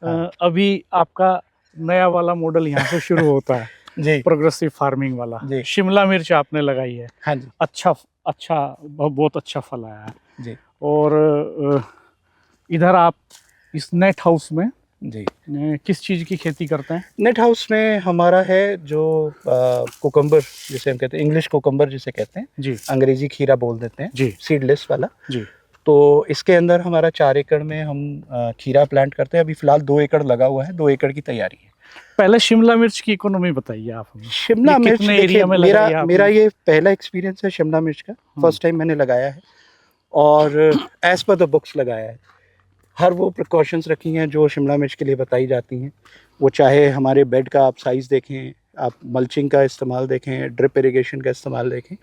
अभी आपका नया वाला मॉडल यहाँ से शुरू होता है जी प्रोग्रेसिव फार्मिंग वाला। जी शिमला मिर्च आपने लगाई है, हाँ जी अच्छा अच्छा बहुत अच्छा फल आया है। जी और इधर आप इस नेट हाउस में जी किस चीज़ की खेती करते हैं? नेट हाउस में हमारा है जो कोकम्बर जिसे हम कहते हैं, इंग्लिश कोकम्बर जिसे कहते हैं, जी अंग्रेजी खीरा बोल देते हैं, जी सीडलेस वाला। जी। तो इसके अंदर हमारा 4 एकड़ में हम खीरा प्लांट करते हैं। अभी फिलहाल 2 एकड़ लगा हुआ है, 2 एकड़ की तैयारी है। पहले शिमला मिर्च की इकोनॉमी बताइए आप हमें। शिमला मिर्च कितने देखिए, एरिया में लगाई है मेरा आपने? ये पहला एक्सपीरियंस है शिमला मिर्च का। फर्स्ट टाइम मैंने लगाया है और एज पर द बुक्स लगाया है। हर वो प्रिकॉशंस रखी हैं जो शिमला मिर्च के लिए बताई जाती हैं। वो चाहे हमारे बेड का आप साइज़ देखें, आप मल्चिंग का इस्तेमाल देखें, ड्रिप इरिगेशन का इस्तेमाल देखें।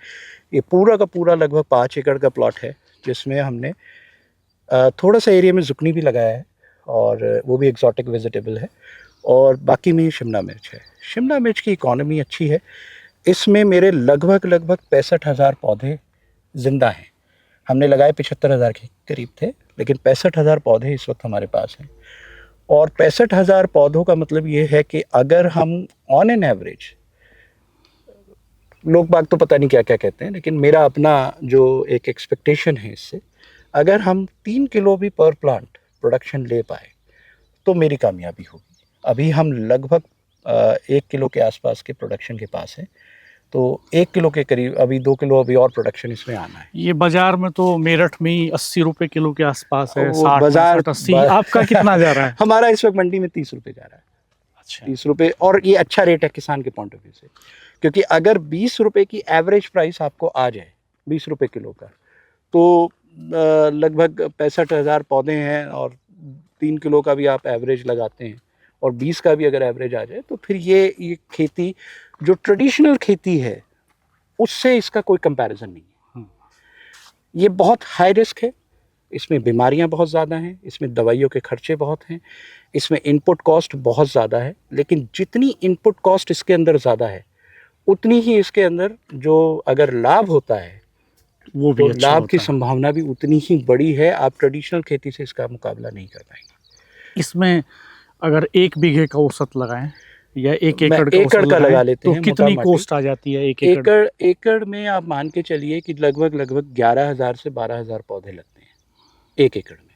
ये पूरा का पूरा लगभग 5 एकड़ का प्लॉट है, जिसमें हमने थोड़ा सा एरिया में जुकनी भी लगाया है और वो भी एक्जॉटिक वेजिटेबल है, और बाकी में शिमला मिर्च है। शिमला मिर्च की इकॉनमी अच्छी है। इसमें मेरे लगभग 65,000 पौधे ज़िंदा हैं। हमने लगाए 75,000 के करीब थे, लेकिन 65,000 पौधे इस वक्त हमारे पास हैं। और 65,000 पौधों का मतलब ये है कि अगर हम ऑन एन एवरेज, लोग बाग तो पता नहीं क्या क्या कहते हैं, लेकिन मेरा अपना जो एक एक्सपेक्टेशन है इससे, अगर हम 3 किलो भी पर प्लांट प्रोडक्शन ले पाए तो मेरी कामयाबी होगी। अभी हम लगभग 1 किलो के आसपास के प्रोडक्शन के पास हैं, तो 1 किलो के करीब, अभी 2 किलो अभी और प्रोडक्शन इसमें आना है। ये बाजार में तो मेरठ में ही 80 रुपए किलो के आसपास है, वो 60 बाजार 65 80। आपका कितना जा रहा है? हमारा इस वक्त मंडी में 30 रुपये जा रहा है। अच्छा 30 रुपये, और ये अच्छा रेट है किसान के पॉइंट ऑफ व्यू से, क्योंकि अगर 20 रुपये की एवरेज प्राइस आपको आ जाए 20 रुपये किलो का, तो लगभग 65,000 पौधे हैं और 3 किलो का भी आप एवरेज लगाते हैं और 20 का भी अगर एवरेज आ जाए, तो फिर ये खेती जो ट्रेडिशनल खेती है उससे इसका कोई कंपैरिजन नहीं है। ये बहुत हाई रिस्क है, इसमें बीमारियां बहुत ज़्यादा हैं, इसमें दवाइयों के खर्चे बहुत हैं, इसमें इनपुट कॉस्ट बहुत ज़्यादा है। लेकिन जितनी इनपुट कॉस्ट इसके अंदर ज़्यादा है, उतनी ही इसके अंदर जो अगर लाभ होता है वो भी तो अच्छा लाभ होता की है। संभावना भी उतनी ही बड़ी है। आप ट्रेडिशनल खेती से इसका मुकाबला नहीं कर पाएंगे। इसमें अगर 1 बीघे का औसत लगाएं या 1 एकड़ का एकड़ औसत का लगा लगाएं लेते तो हैं, कितनी मोटा कॉस्ट आ जाती है 1 एकड़? एकड़ में आप मान के चलिए कि लगभग 11,000 से 12,000 पौधे लगते हैं 1 एकड़ में।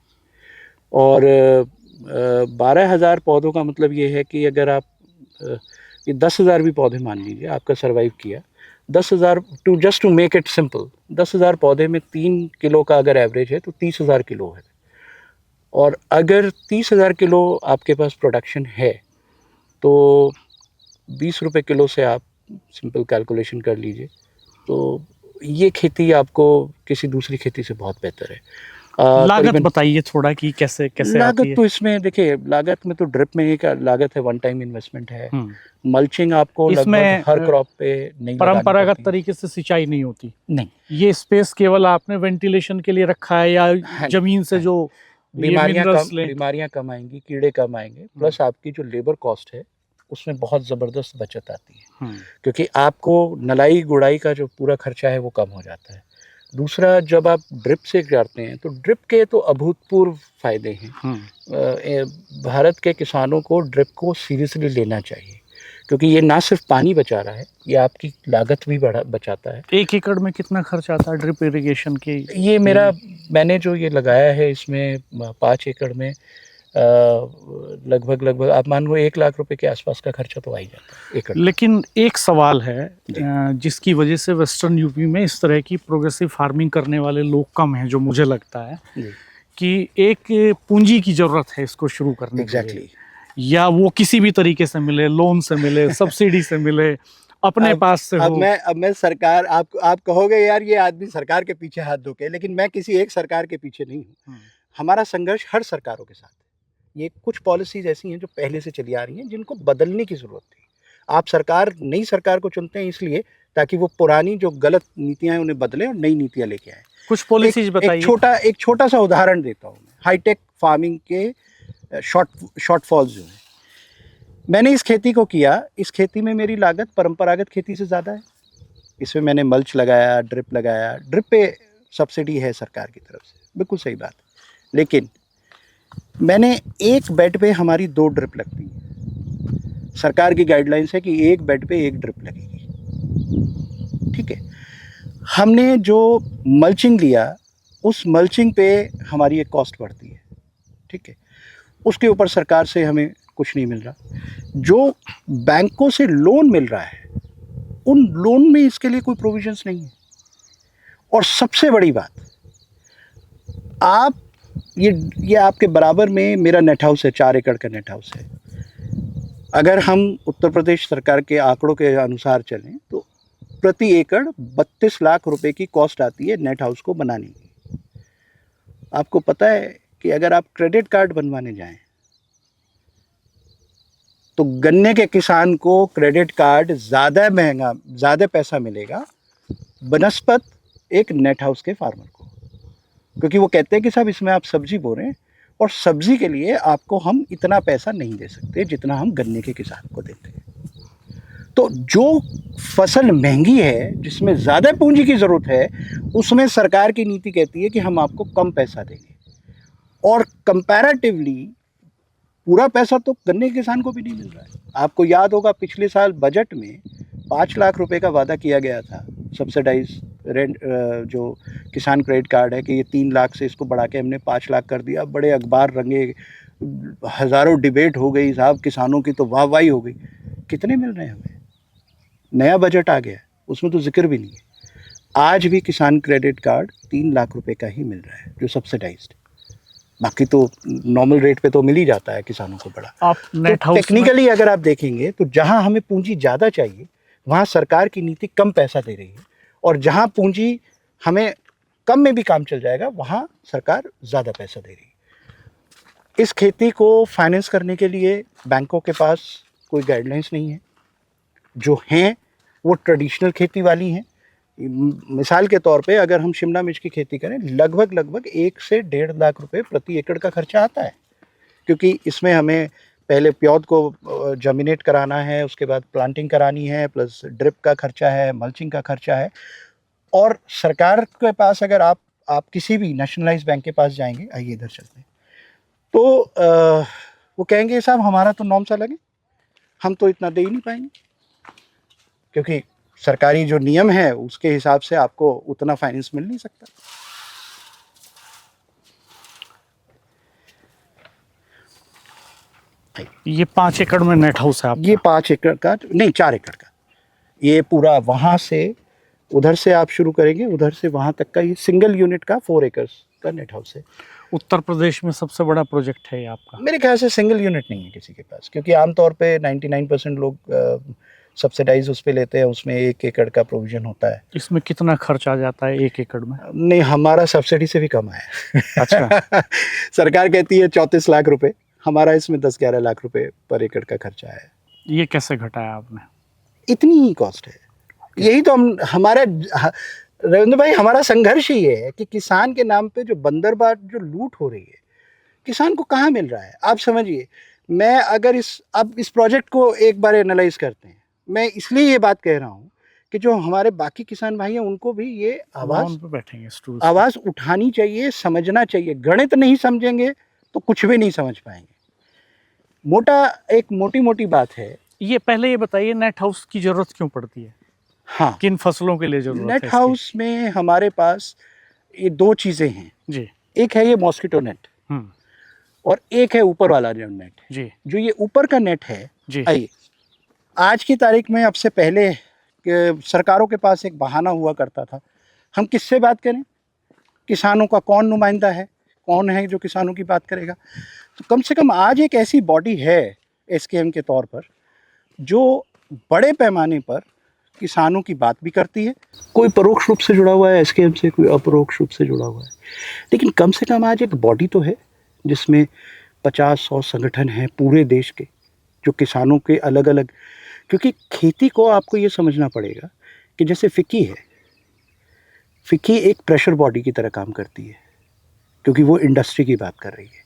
और 12,000 पौधों का मतलब ये है कि अगर आप ये 10,000 भी पौधे मान लीजिए आपका सर्वाइव किया, 10,000 टू मेक इट सिंपल, 10,000 पौधे में 3 किलो का अगर एवरेज है तो 30,000 किलो है। और अगर 30,000 किलो आपके पास प्रोडक्शन है तो 20 रुपये किलो से आप सिंपल कैलकुलेशन कर लीजिए। तो ये खेती आपको किसी दूसरी खेती से बहुत बेहतर है। लागत बताइए थोड़ा कि कैसे कैसे आती लागत है? तो इसमें देखिए, लागत में तो ड्रिप में एक लागत है, वन टाइम इन्वेस्टमेंट है। मल्चिंग आपको लगभग हर क्रॉप पे नहीं लगानी परंपरागत पड़ती। तरीके से सिंचाई नहीं होती। नहीं, ये स्पेस केवल आपने वेंटिलेशन के लिए रखा है या जमीन से जो बीमारियां कम आएंगी, कीड़े कम आएंगे, प्लस आपकी जो लेबर कॉस्ट है उसमें बहुत ज़बरदस्त बचत आती है, क्योंकि आपको नलाई गुड़ाई का जो पूरा खर्चा है वो कम हो जाता है। दूसरा, जब आप ड्रिप से करते हैं तो ड्रिप के तो अभूतपूर्व फायदे हैं। भारत के किसानों को ड्रिप को सीरियसली लेना चाहिए, क्योंकि ये ना सिर्फ पानी बचा रहा है, ये आपकी लागत भी बचाता है। 1 एकड़ में कितना खर्च आता है ड्रिप इरिगेशन के? ये मैंने जो ये लगाया है इसमें 5 एकड़ में लगभग आप मान लो 1 लाख रुपए के आसपास का खर्चा तो आ ही जाता है एकड़। लेकिन एक सवाल है जिसकी वजह से वेस्टर्न यूपी में इस तरह की प्रोग्रेसिव फार्मिंग करने वाले लोग कम हैं, जो मुझे लगता है कि एक पूंजी की जरूरत है इसको शुरू करने के लिए, या वो किसी भी तरीके से मिले, लोन से मिले, सब्सिडी से मिले, अपने पास से हो। अब मैं सरकार, आप कहोगे यार ये आदमी सरकार के पीछे हाथ धो के, लेकिन मैं किसी एक सरकार के पीछे नहीं हूँ। हमारा संघर्ष हर सरकारों के साथ है। ये कुछ पॉलिसीज ऐसी हैं जो पहले से चली आ रही हैं, जिनको बदलने की जरूरत थी। आप नई सरकार को चुनते हैं इसलिए ताकि वो पुरानी जो गलत नीतियां हैं उन्हें बदलें और नई नीतियां लेके आए। कुछ पॉलिसीज बताइए। एक छोटा सा उदाहरण देता हूँ। हाईटेक फार्मिंग के शॉर्टफॉल्स जो है, मैंने इस खेती को किया, इस खेती में मेरी लागत परंपरागत खेती से ज़्यादा है। इसमें मैंने मल्च लगाया, ड्रिप लगाया, ड्रिप पे सब्सिडी है सरकार की तरफ से, बिल्कुल सही बात। लेकिन मैंने एक बेड पे हमारी 2 ड्रिप लगती है। सरकार की गाइडलाइंस है कि एक बेड पे 1 ड्रिप लगेगी, ठीक है। हमने जो मल्चिंग लिया, उस मल्चिंग पे हमारी एक कॉस्ट बढ़ती है, ठीक है। उसके ऊपर सरकार से हमें कुछ नहीं मिल रहा। जो बैंकों से लोन मिल रहा है, उन लोन में इसके लिए कोई प्रोविजंस नहीं है। और सबसे बड़ी बात, आप ये आपके बराबर में मेरा नेट हाउस है, 4 एकड़ का नेट हाउस है। अगर हम उत्तर प्रदेश सरकार के आंकड़ों के अनुसार चलें तो प्रति एकड़ 32 लाख रुपए की कॉस्ट आती है नेट हाउस को बनाने की। आपको पता है कि अगर आप क्रेडिट कार्ड बनवाने जाएं तो गन्ने के किसान को क्रेडिट कार्ड ज़्यादा महंगा, ज़्यादा पैसा मिलेगा बनस्पत एक नेट हाउस के फार्मर को, क्योंकि वो कहते हैं कि साहब इसमें आप सब्जी बो रहे हैं और सब्जी के लिए आपको हम इतना पैसा नहीं दे सकते जितना हम गन्ने के किसान को देते हैं। तो जो फसल महंगी है, जिसमें ज़्यादा पूंजी की ज़रूरत है, उसमें सरकार की नीति कहती है कि हम आपको कम पैसा देंगे। और कंपैरेटिवली पूरा पैसा तो गन्ने के किसान को भी नहीं मिल रहा है। आपको याद होगा पिछले साल बजट में 5 लाख रुपए का वादा किया गया था सब्सिडाइज रेंट, जो किसान क्रेडिट कार्ड है, कि ये 3 लाख से इसको बढ़ा के हमने 5 लाख कर दिया। बड़े अखबार रंगे, हज़ारों डिबेट हो गई साहब, किसानों की तो वाहवाही हो गई। कितने मिल रहे हैं हमें? नया बजट आ गया, उसमें तो जिक्र भी नहीं है। आज भी किसान क्रेडिट कार्ड 3 लाख रुपए का ही मिल रहा है जो सब्सिडाइज्ड। बाकी तो नॉर्मल रेट पे तो मिल ही जाता है किसानों को बड़ा। आप नेट तो हाउस टेक्निकली अगर आप देखेंगे तो जहां हमें पूंजी ज़्यादा चाहिए वहां सरकार की नीति कम पैसा दे रही है, और जहां पूंजी हमें कम में भी काम चल जाएगा वहां सरकार ज़्यादा पैसा दे रही है। इस खेती को फाइनेंस करने के लिए बैंकों के पास कोई गाइडलाइंस नहीं है। जो हैं वो ट्रेडिशनल खेती वाली हैं। मिसाल के तौर पे अगर हम शिमला मिर्च की खेती करें, लगभग 1 से 1.5 लाख रुपए प्रति एकड़ का खर्चा आता है, क्योंकि इसमें हमें पहले प्यौद को जर्मिनेट कराना है, उसके बाद प्लांटिंग करानी है, प्लस ड्रिप का खर्चा है, मल्चिंग का खर्चा है। और सरकार के पास अगर आप किसी भी नेशनलाइज बैंक के पास जाएंगे, आइए इधर चलते हैं, तो वो कहेंगे साहब हमारा तो नॉर्म्स अलग है, हम तो इतना दे ही नहीं पाएंगे, क्योंकि सरकारी जो नियम है उसके हिसाब से आपको उतना फाइनेंस मिल नहीं सकता। ये 5 एकड़ में नेट हाउस है आपका? ये 5 एकड़ का नहीं, 4 एकड़ का। ये पूरा वहाँ से उधर से आप शुरू करेंगे, उधर से वहाँ तक का ये सिंगल यूनिट का 4 एकर्स का नेट हाउस है। उत्तर प्रदेश में सबसे बड़ा प्रोजेक्ट है ये आपका? मेरे ख्याल से सिंगल यूनिट नहीं है किसी के पास, क्योंकि आमतौर पे 99% लोग सब्सिडाइज उस पे लेते हैं, उसमें 1 एकड़ का प्रोविजन होता है। इसमें कितना खर्च आ जाता है 1 एकड़ में? नहीं, हमारा सब्सिडी से भी कम है। अच्छा। सरकार कहती है 34 लाख रुपए, हमारा इसमें 10-11 लाख रुपए पर एकड़ का खर्चा है। ये कैसे घटाया आपने? इतनी ही कॉस्ट है। यही तो हमारा रविंद्र भाई, हमारा संघर्ष ही है कि किसान के नाम पे जो बंदरबाट, जो लूट हो रही है, किसान को कहाँ मिल रहा है? आप समझिए, मैं अगर इस प्रोजेक्ट को एक बार एनालाइज करते हैं, मैं इसलिए ये बात कह रहा हूँ कि जो हमारे बाकी किसान भाई हैं उनको भी ये आवाज़ उठानी चाहिए, समझना चाहिए। गणित नहीं समझेंगे तो कुछ भी नहीं समझ पाएंगे। एक मोटी बात है। ये पहले ये बताइए, नेट हाउस की जरूरत क्यों पड़ती है? हाँ, किन फसलों के लिए जरूरत है? नेट हाउस में हमारे पास ये 2 चीज़ें हैं जी। एक है ये मॉस्किटो नेट, और एक है ऊपर वाला जो नेट है जी। जो ये ऊपर का नेट है जी। आइए, आज की तारीख में, अब से पहले सरकारों के पास एक बहाना हुआ करता था, हम किससे बात करें? किसानों का कौन नुमाइंदा है, कौन है जो किसानों की बात करेगा? तो कम से कम आज एक ऐसी बॉडी है एसकेएम के तौर पर जो बड़े पैमाने पर किसानों की बात भी करती है। कोई परोक्ष रूप से जुड़ा हुआ है एसकेएम से, कोई अपरोक्ष रूप से जुड़ा हुआ है, लेकिन कम से कम आज एक बॉडी तो है जिसमें 50-100 संगठन हैं पूरे देश के, जो किसानों के अलग अलग, क्योंकि खेती को आपको ये समझना पड़ेगा कि जैसे फिक्की है, फिक्की एक प्रेशर बॉडी की तरह काम करती है, क्योंकि वो इंडस्ट्री की बात कर रही है,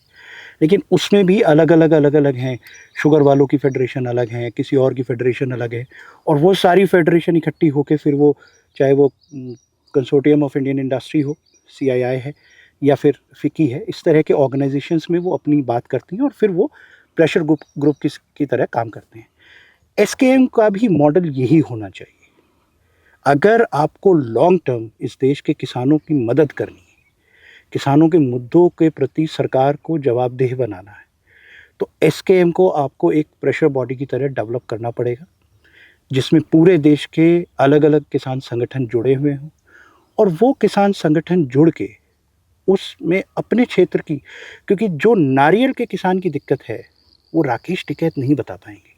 लेकिन उसमें भी अलग अलग हैं। शुगर वालों की फेडरेशन अलग है, किसी और की फेडरेशन अलग है, और वो सारी फेडरेशन इकट्ठी होकर फिर वो, चाहे वो कंसोर्टियम ऑफ इंडियन इंडस्ट्री हो, CII है, या फिर फिकी है, इस तरह के ऑर्गेनाइजेशंस में वो अपनी बात करती हैं और फिर वो प्रेशर ग्रुप की तरह काम करते हैं। एसकेएम का भी मॉडल यही होना चाहिए। अगर आपको लॉन्ग टर्म इस देश के किसानों की मदद करनी है, किसानों के मुद्दों के प्रति सरकार को जवाबदेह बनाना है, तो एसकेएम को आपको एक प्रेशर बॉडी की तरह डेवलप करना पड़ेगा, जिसमें पूरे देश के अलग अलग किसान संगठन जुड़े हुए हों और वो किसान संगठन जुड़ के उसमें अपने क्षेत्र की, क्योंकि जो नारियल के किसान की दिक्कत है वो राकेश टिकैत नहीं बता पाएंगे।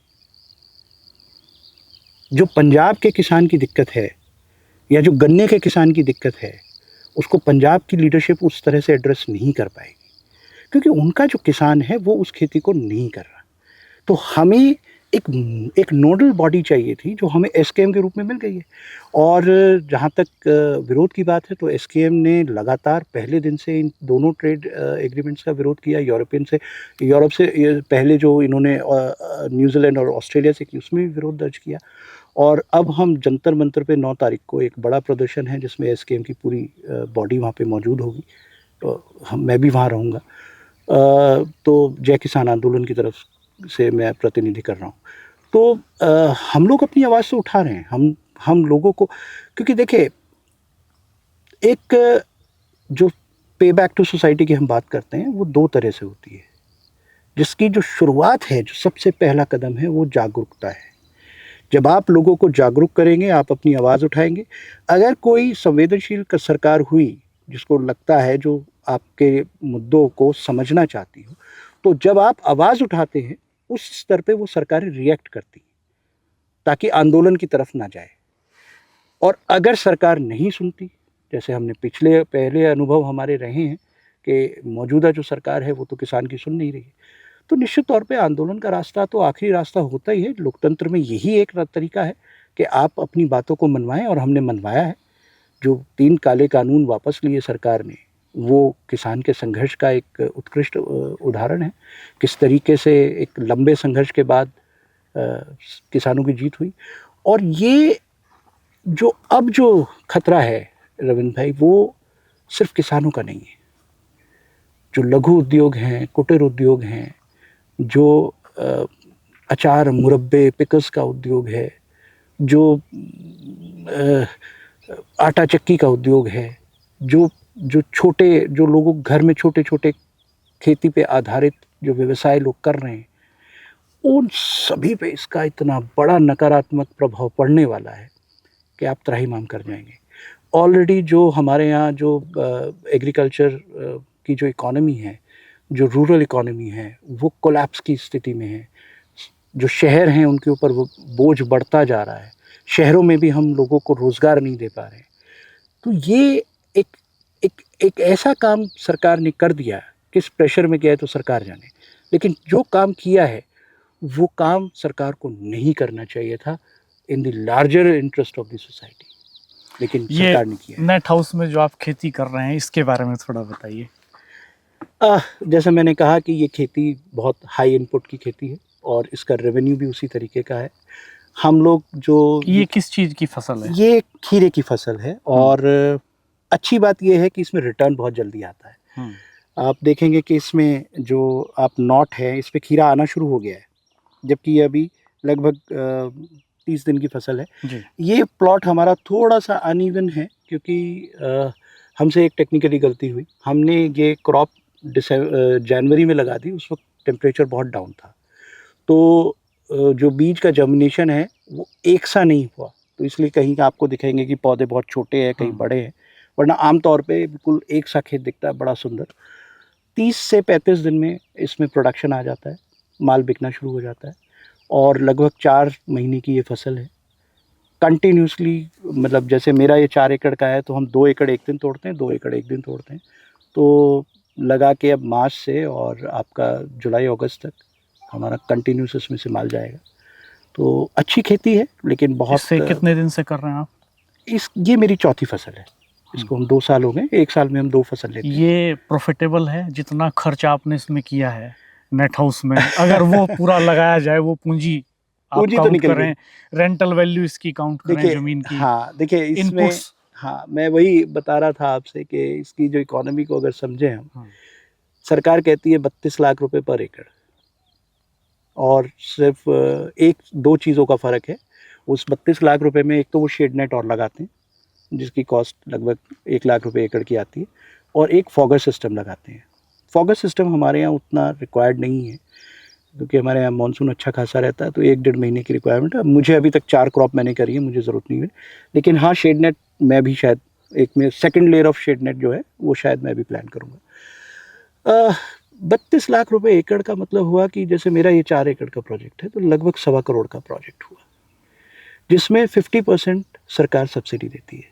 जो पंजाब के किसान की दिक्कत है या जो गन्ने के किसान की दिक्कत है, उसको पंजाब की लीडरशिप उस तरह से एड्रेस नहीं कर पाएगी, क्योंकि उनका जो किसान है वो उस खेती को नहीं कर रहा। तो हमें एक नोडल बॉडी चाहिए थी, जो हमें एसकेएम के रूप में मिल गई है। और जहाँ तक विरोध की बात है, तो एसकेएम ने लगातार पहले दिन से इन दोनों ट्रेड एग्रीमेंट्स का विरोध किया। यूरोप से पहले जो इन्होंने न्यूजीलैंड और ऑस्ट्रेलिया से की, उसमें भी विरोध दर्ज किया। और अब हम जंतर मंतर पे 9 तारीख को एक बड़ा प्रदर्शन है, जिसमें एसकेएम की पूरी बॉडी वहाँ पे मौजूद होगी। तो मैं भी वहाँ रहूँगा। तो जय किसान आंदोलन की तरफ से मैं प्रतिनिधि कर रहा हूँ। तो हम लोग अपनी आवाज़ से उठा रहे हैं। हम लोगों को, क्योंकि देखिए, एक जो पे बैक टू सोसाइटी की हम बात करते हैं, वो 2 तरह से होती है। जिसकी जो शुरुआत है, जो सबसे पहला कदम है, वो जागरूकता है। जब आप लोगों को जागरूक करेंगे, आप अपनी आवाज़ उठाएंगे। अगर कोई संवेदनशील सरकार हुई, जिसको लगता है, जो आपके मुद्दों को समझना चाहती हो, तो जब आप आवाज़ उठाते हैं, उस स्तर पे वो सरकारें रिएक्ट करती हैं, ताकि आंदोलन की तरफ ना जाए। और अगर सरकार नहीं सुनती, जैसे हमने पहले अनुभव हमारे रहे हैं कि मौजूदा जो सरकार है वो तो किसान की सुन नहीं रही है, तो निश्चित तौर पे आंदोलन का रास्ता तो आखिरी रास्ता होता ही है। लोकतंत्र में यही एक तरीका है कि आप अपनी बातों को मनवाएं, और हमने मनवाया है। जो 3 काले कानून वापस लिए सरकार ने, वो किसान के संघर्ष का एक उत्कृष्ट उदाहरण है। किस तरीके से एक लंबे संघर्ष के बाद किसानों की जीत हुई। और ये जो खतरा है रविंद्र भाई, वो सिर्फ किसानों का नहीं है। जो लघु उद्योग हैं, कुटीर उद्योग हैं, जो अचार मुरब्बे पिकल्स का उद्योग है, जो आटा चक्की का उद्योग है, जो लोग घर में छोटे छोटे खेती पे आधारित जो व्यवसाय लोग कर रहे हैं, उन सभी पे इसका इतना बड़ा नकारात्मक प्रभाव पड़ने वाला है कि आप त्राहिमाम कर जाएंगे। ऑलरेडी जो हमारे यहाँ जो एग्रीकल्चर की जो इकोनॉमी है, जो रूरल इकोनॉमी है, वो कोलैप्स की स्थिति में है। जो शहर हैं, उनके ऊपर वो बोझ बढ़ता जा रहा है। शहरों में भी हम लोगों को रोज़गार नहीं दे पा रहे। तो ये एक ऐसा काम सरकार ने कर दिया। किस प्रेशर में गया है तो सरकार जाने, लेकिन जो काम किया है वो काम सरकार को नहीं करना चाहिए था, in the larger interest of the society, लेकिन सरकार ने किया। नेट हाउस में जो आप खेती कर रहे हैं, इसके बारे में थोड़ा बताइए। जैसा मैंने कहा कि ये खेती बहुत हाई इनपुट की खेती है और इसका रेवेन्यू भी उसी तरीके का है। हम लोग ये किस चीज़ की फसल है? ये खीरे की फसल है, और अच्छी बात ये है कि इसमें रिटर्न बहुत जल्दी आता है। आप देखेंगे कि इसमें जो आप नॉट है, इस पर खीरा आना शुरू हो गया है, जबकि ये अभी लगभग 30 दिन की फसल है जी। ये प्लॉट हमारा थोड़ा सा अनइवन है, क्योंकि हमसे एक टेक्निकली गलती हुई। हमने ये क्रॉप जनवरी में लगा दी, उस वक्त टेम्परेचर बहुत डाउन था, तो जो बीज का जर्मिनेशन है वो एक सा नहीं हुआ। तो इसलिए कहीं आपको दिखेंगे कि पौधे बहुत छोटे हैं, कहीं बड़े हैं, वरना आमतौर पे बिल्कुल एक सा खेत दिखता है, बड़ा सुंदर। 30 से 35 दिन में इसमें प्रोडक्शन आ जाता है, माल बिकना शुरू हो जाता है, और लगभग 4 महीने की ये फसल है। कंटिन्यूसली, मतलब जैसे मेरा ये 4 एकड़ का है, तो हम 2 एकड़ एक दिन तोड़ते हैं, 2 एकड़ एक दिन तोड़ते हैं। तो लगा के अब मार्च से और आपका जुलाई अगस्त तक हमारा कंटिन्यूस इसमें से माल जाएगा। तो अच्छी खेती है, लेकिन बहुत। इससे कितने दिन से कर रहे हैं आप? ये मेरी चौथी फसल है। इसको हम 2 साल हो गए, 1 साल में हम 2 फसल लेते हैं। ये प्रॉफिटेबल है? जितना खर्च आपने इसमें किया है नेट हाउस में, अगर वो पूरा लगाया जाए, वो पूंजी तो निकल करें, रेंटल वैल्यू इसकी काउंट करें, जमीन की, हाँ देखिए, इसमें हाँ, मैं वही बता रहा था आपसे कि इसकी जो इकोनॉमी को अगर समझें हम, हाँ। सरकार कहती है 32 लाख रुपए पर एकड़, और सिर्फ एक दो चीज़ों का फ़र्क है। उस 32 लाख रुपए में एक तो वो शेड नेट और लगाते हैं जिसकी कॉस्ट लगभग 1 लाख रुपए एकड़ की आती है, और एक फॉगर सिस्टम लगाते हैं। फॉगर सिस्टम हमारे यहाँ उतना रिक्वायर्ड नहीं है क्योंकि हमारे यहाँ मानसून अच्छा खासा रहता है, तो 1-1.5 महीने की रिक्वायरमेंट है। मुझे अभी तक 4 क्रॉप मैंने करी है, मुझे ज़रूरत नहीं है, लेकिन हाँ शेड नेट मैं भी शायद एक में second layer of shade net जो है वो शायद मैं भी प्लान करूँगा। 32 लाख रुपए एकड़ का मतलब हुआ कि जैसे मेरा ये 4 एकड़ का प्रोजेक्ट है तो लगभग 1.25 करोड़ का प्रोजेक्ट हुआ, जिसमें 50% सरकार सब्सिडी देती है,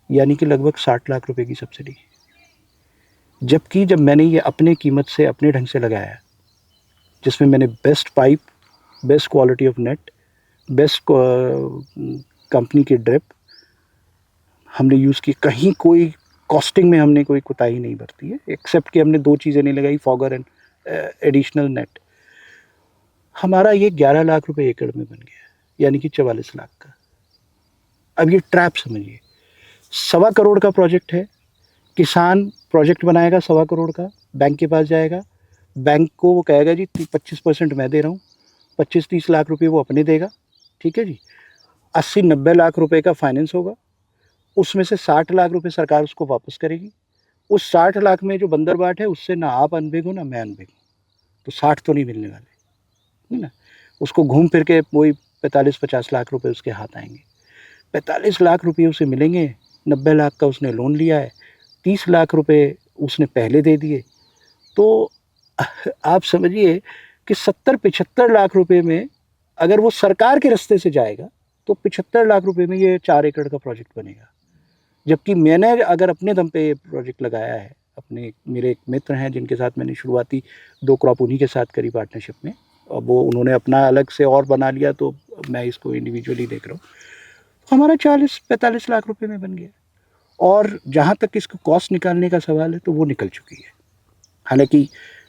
यानी कि लगभग 60 लाख रुपए की सब्सिडी। जबकि जब मैंने ये अपने कीमत से अपने ढंग से लगाया, जिसमें मैंने best pipe, best quality of net, best company की ड्रिप हमने यूज़ की, कहीं कोई कॉस्टिंग में हमने कोई कोताही नहीं बरती है, एक्सेप्ट कि हमने 2 चीज़ें नहीं लगाई, फॉगर एंड एडिशनल नेट। हमारा ये 11 लाख रुपए एकड़ में बन गया, यानी कि 44 लाख का। अब ये ट्रैप समझिए, 1.25 करोड़ का प्रोजेक्ट है, किसान प्रोजेक्ट बनाएगा 1.25 करोड़ का, बैंक के पास जाएगा, बैंक को वो कहेगा जी 25% मैं दे रहा हूँ, 25-30 लाख रुपए वो अपने देगा, ठीक है जी। 80-90 लाख रुपए का फाइनेंस होगा, उसमें से 60 लाख रुपए सरकार उसको वापस करेगी। उस 60 लाख में जो बंदरबाट है उससे ना आप अनभिग हो ना मैं अनभिग हूँ, तो 60 तो नहीं मिलने वाले, है ना। उसको घूम फिर के वही 45-50 लाख रुपए उसके हाथ आएंगे। 45 लाख रुपये उसे मिलेंगे, 90 लाख का उसने लोन लिया है, 30 लाख रुपए उसने पहले दे दिए, तो आप समझिए कि 70-75 लाख रुपए में अगर वो सरकार के रास्ते से जाएगा तो 75 लाख रुपए में ये 4 एकड़ का प्रोजेक्ट बनेगा। जबकि मैंने अगर अपने दम पे ये प्रोजेक्ट लगाया है, अपने मेरे एक मित्र हैं जिनके साथ मैंने शुरुआती 2 क्रॉप उन्हीं के साथ करी पार्टनरशिप में, और वो उन्होंने अपना अलग से और बना लिया, तो मैं इसको इंडिविजुअली देख रहा हूँ। हमारा 40-45 लाख रुपए में बन गया, और जहाँ तक इसको कॉस्ट निकालने का सवाल है तो वो निकल चुकी है। हालांकि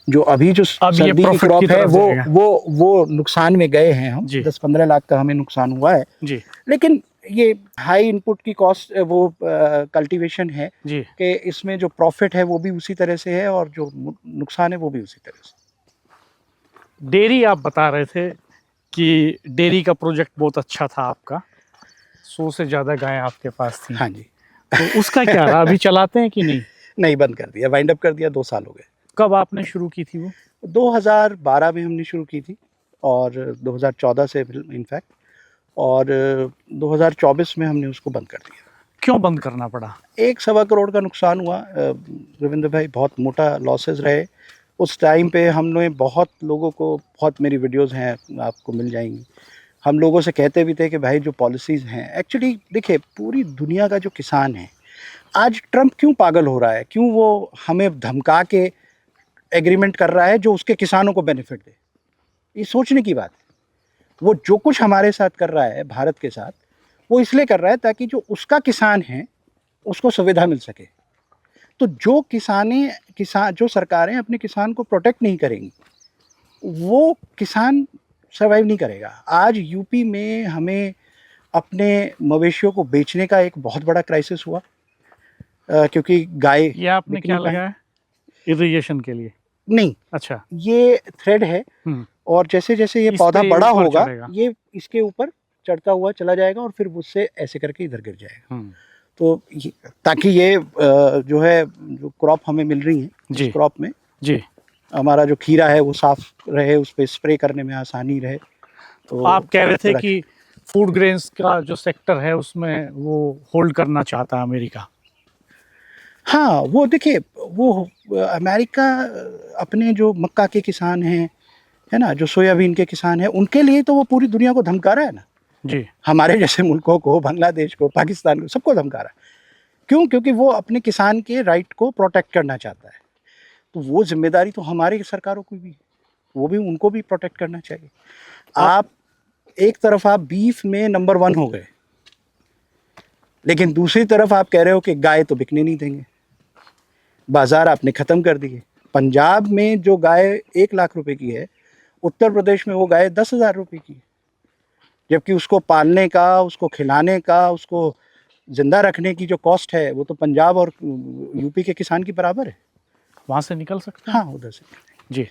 जो अभी जो सर्दी की क्रॉप है वो नुकसान में गए हैं हम, 10-15 लाख का हमें नुकसान हुआ है जी। लेकिन ये हाई इनपुट की कॉस्ट वो कल्टीवेशन है कि इसमें जो प्रॉफिट है वो भी उसी तरह से है और जो नुकसान है वो भी उसी तरह से। डेयरी आप बता रहे थे कि डेयरी का प्रोजेक्ट बहुत अच्छा था आपका, 100 से ज़्यादा गायें आपके पास थी। हाँ जी। तो उसका क्या रहा, अभी चलाते हैं कि नहीं? नहीं, बंद कर दिया, वाइंड अप कर दिया, 2 साल हो गए। कब आपने शुरू की थी वो? 2012 में हमने शुरू की थी, और 2014 से इनफैक्ट, और 2024 में हमने उसको बंद कर दिया। क्यों बंद करना पड़ा? 1.25 करोड़ का नुकसान हुआ रविंद्र भाई, बहुत मोटा लॉसेस रहे उस टाइम पे। हमने बहुत लोगों को, बहुत मेरी वीडियोस हैं आपको मिल जाएंगी, हम लोगों से कहते भी थे कि भाई जो पॉलिसीज़ हैं, एक्चुअली देखिए पूरी दुनिया का जो किसान है, आज ट्रम्प क्यों पागल हो रहा है, क्यों वो हमें धमका के एग्रीमेंट कर रहा है जो उसके किसानों को बेनिफिट दे, ये सोचने की बात है। वो जो कुछ हमारे साथ कर रहा है भारत के साथ, वो इसलिए कर रहा है ताकि जो उसका किसान है उसको सुविधा मिल सके। तो जो जो सरकारें अपने किसान को प्रोटेक्ट नहीं करेंगी, वो किसान सर्वाइव नहीं करेगा। आज यूपी में हमें अपने मवेशियों को बेचने का एक बहुत बड़ा क्राइसिस हुआ, क्योंकि गाय, ये आपने क्या लगाया? इरिगेशन के लिए? नहीं, अच्छा, ये थ्रेड है, और जैसे जैसे ये पौधा बड़ा होगा ये इसके ऊपर चढ़ता हुआ चला जाएगा और फिर उससे ऐसे करके इधर गिर जाएगा। तो ताकि ये जो है जो क्रॉप हमें मिल रही है, इस क्रॉप में जी हमारा जो खीरा है वो साफ रहे, उस पर स्प्रे करने में आसानी रहे। तो आप कह रहे थे कि फूड ग्रेन्स का जो सेक्टर है उसमें वो होल्ड करना चाहता है अमेरिका। हाँ, वो देखिए, वो अमेरिका अपने जो मक्का के किसान हैं, है ना, जो सोयाबीन के किसान हैं, उनके लिए तो वो पूरी दुनिया को धमका रहा है ना जी। हमारे जैसे मुल्कों को, बांग्लादेश को, पाकिस्तान को, सबको धमका रहा है। क्यों? क्योंकि वो अपने किसान के राइट को प्रोटेक्ट करना चाहता है। तो वो जिम्मेदारी तो हमारी सरकारों की भी है, वो भी, उनको भी प्रोटेक्ट करना चाहिए। आप एक तरफ आप बीफ में नंबर 1 हो गए, लेकिन दूसरी तरफ आप कह रहे हो कि गाय तो बिकने नहीं देंगे, बाजार आपने ख़त्म कर दिए। पंजाब में जो गाय 1 लाख रुपए की है, उत्तर प्रदेश में वो गाय 10,000 रुपये की है, जबकि उसको पालने का, उसको खिलाने का, उसको जिंदा रखने की जो कॉस्ट है वो तो पंजाब और यूपी के किसान की बराबर है। वहाँ से निकल सकते हैं। हाँ, उधर से। जी।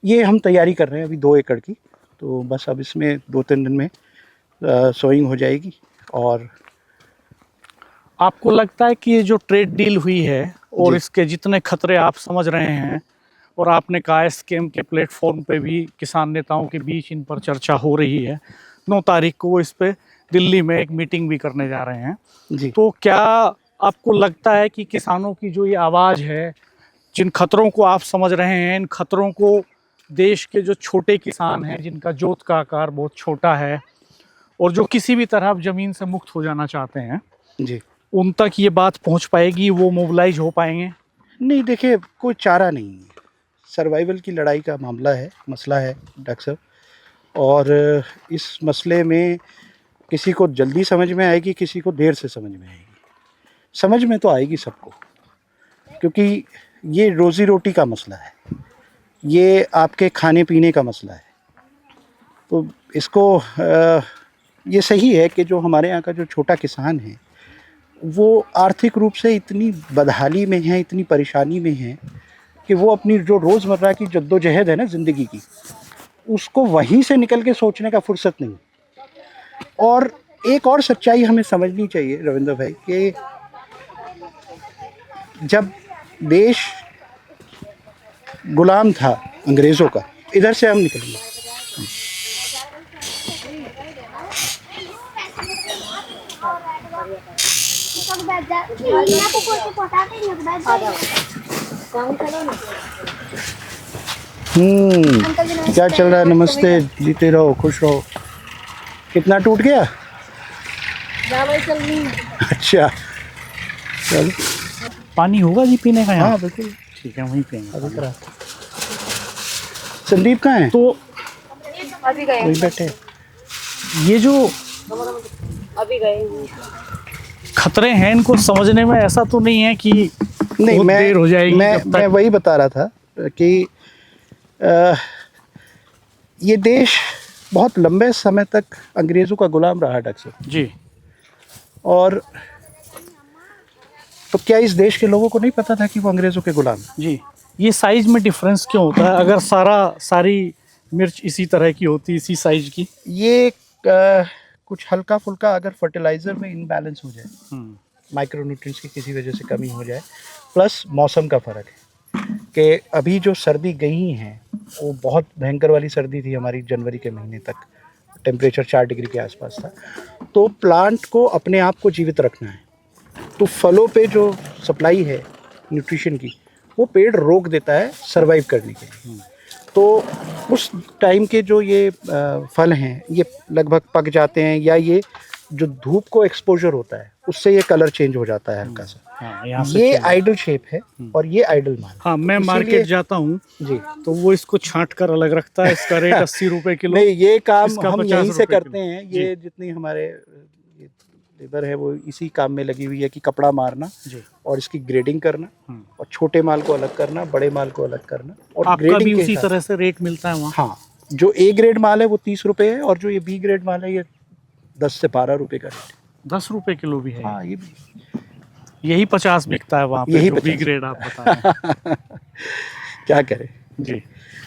ये हम तैयारी कर रहे हैं अभी 2 एकड़ की, तो बस अब इसमें 2-3 दिन में सोइंग हो जाएगी। और आपको लगता है कि ये जो ट्रेड डील हुई है और जी। इसके जितने खतरे आप समझ रहे हैं, और आपने कहा स्कीम के प्लेटफॉर्म पे भी किसान नेताओं के बीच इन पर चर्चा हो रही है, 9 तारीख को वो इस पे दिल्ली में एक मीटिंग भी करने जा रहे हैं, जी। तो क्या आपको लगता है कि किसानों की जो ये आवाज़ है, जिन खतरों को आप समझ रहे हैं, इन खतरों को देश के जो छोटे किसान हैं, जिनका जोत का आकार बहुत छोटा है और जो किसी भी तरह अब ज़मीन से मुक्त हो जाना चाहते हैं, जी। उन तक ये बात पहुंच पाएगी, वो मोबिलाइज हो पाएंगे? नहीं, देखिए कोई चारा नहीं है, सर्वाइवल की लड़ाई का मामला है, मसला है डॉक्टर साहब। और इस मसले में किसी को जल्दी समझ में आएगी, किसी को देर से समझ में आएगी। समझ में तो आएगी सबको, क्योंकि ये रोज़ी रोटी का मसला है, ये आपके खाने पीने का मसला है। तो इसको ये सही है कि जो हमारे यहाँ का जो छोटा किसान है वो आर्थिक रूप से इतनी बदहाली में है, इतनी परेशानी में है कि वो अपनी जो रोज़मर्रा की जद्दोजहद है ना ज़िंदगी की, उसको वहीं से निकल के सोचने का फुर्सत नहीं। और एक और सच्चाई हमें समझनी चाहिए रविंद्र भाई, कि जब देश गुलाम था अंग्रेज़ों का, इधर से हम निकलेंगे। क्या चल रहा है? नमस्ते, जीते रहो, खुश रहो। कितना टूट गया? अच्छा, चलो। पानी होगा जी पीने का यहाँ? हाँ बिल्कुल, ठीक है, वहीं पिएंगे। अभी करा। संदीप कहाँ है? तो अभी गए, वहीं बैठे। ये जो अभी गए। खतरे हैं, इनको समझने में ऐसा तो नहीं है कि नहीं, बहुत देर हो जाएगी? मैं वही बता रहा था कि ये देश बहुत लंबे समय तक अंग्रेज़ों का गुलाम रहा डॉक्टर साहब। जी। और तो क्या इस देश के लोगों को नहीं पता था कि वो अंग्रेज़ों के गुलाम हैं? जी। ये साइज में डिफरेंस क्यों होता है? अगर सारी मिर्च इसी तरह की होती, इसी साइज की? ये कुछ हल्का फुल्का अगर फर्टिलाइज़र में इनबैलेंस हो जाए, माइक्रोन्यूट्रिएंट्स की किसी वजह से कमी हो जाए, प्लस मौसम का फ़र्क है कि अभी जो सर्दी गई हैं वो बहुत भयंकर वाली सर्दी थी हमारी, जनवरी के महीने तक टेम्परेचर 4 डिग्री के आसपास था। तो प्लांट को अपने आप को जीवित रखना है, तो फलों पे जो सप्लाई है न्यूट्रिशन की, वो पेड़ रोक देता है सर्वाइव करने के लिए। तो उस टाइम के जो ये फल हैं ये लगभग पक जाते हैं, या ये जो धूप को एक्सपोजर होता है उससे ये कलर चेंज हो जाता है हल्का सा। हाँ, यहाँ से ये चेंज। आइडल शेप है और ये आइडल माल। हाँ, मैं इसीलिए- मार्केट जाता हूँ जी, तो वो इसको छांट कर अलग रखता है। इसका रेट 80 रुपए किलो। नहीं, ये काम इसका हम 50 यहीं से रुपए करते किलो। हैं। ये जितनी हमारे लेबर है वो इसी काम में लगी हुई है कि कपड़ा मारना जी। और इसकी ग्रेडिंग करना, और छोटे माल को अलग करना, बड़े माल को अलग करना, और आपका ग्रेडिंग भी के उसी हिसाब- तरह से रेट मिलता है वहाँ? हाँ, जो ए ग्रेड माल है वो 30 रुपये है, और जो ये बी ग्रेड माल है ये 10 से 12 रुपये का रेट 10 रुपए किलो भी है। है? हाँ, ये भी यही 50 बिकता है वहाँ पे, यही जो बी 50। ग्रेड आप बता रहे हैं। क्या करें। जी।